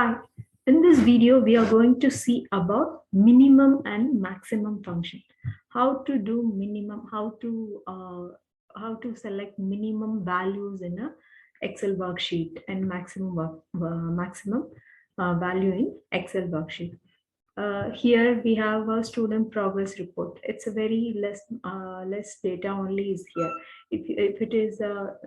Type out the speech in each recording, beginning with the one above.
Hi, in this video, we are going to see about minimum and maximum function. How to do minimum, how to select minimum values in a Excel worksheet and maximum value in Excel worksheet. Here we have a student progress report. It's a very less data only is here. If it is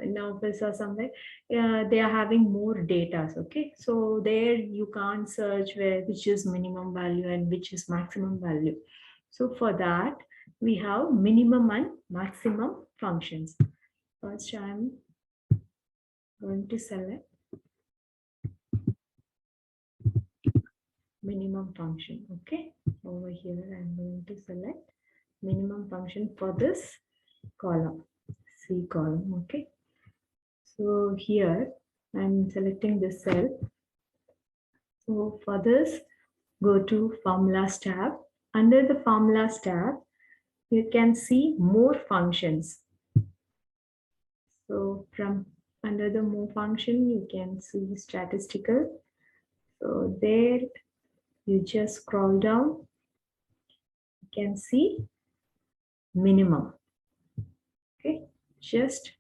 in office or somewhere, they are having more data. Okay, so there you can't search where which is minimum value and which is maximum value. So for that we have minimum and maximum functions. First, I'm going to select minimum function. Okay, over here I'm going to select minimum function for this column, C column. Okay, so here I'm selecting this cell. So for this, go to Formulas tab. Under the Formulas tab, you can see more functions. So from under the more function, you can see statistical. So there you just scroll down, you can see minimum. Okay, just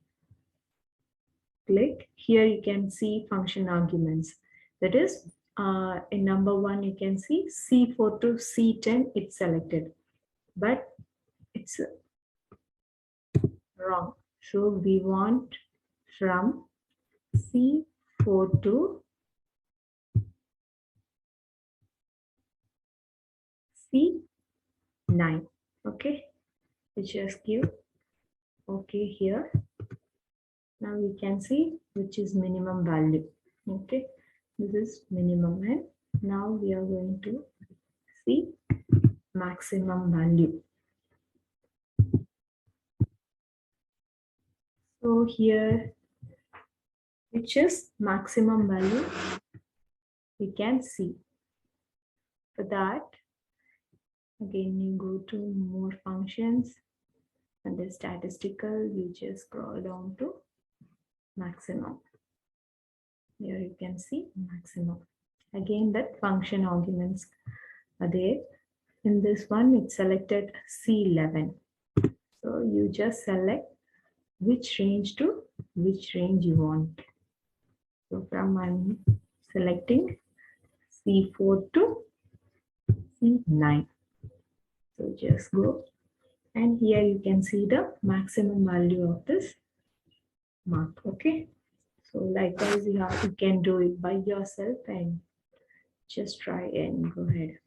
click here. You can see function arguments. That is, in number 1, you can see C4 to C10. It's selected, but it's wrong. So we want from C4 to C9. Okay, we just give okay here. Now you can see which is minimum value. Okay, this is minimum, and now we are going to see maximum value. So here, which is maximum value, we can see. For that, again you go to more functions. Under statistical, you just scroll down to maximum. Here you can see maximum. Again, that function arguments are there. In this one, it's selected C11. So you just select which range to which range you want. So from I'm selecting C4 to C9. So just go, and here you can see the maximum value of this mark. Okay, so likewise you can do it by yourself and just try and go ahead.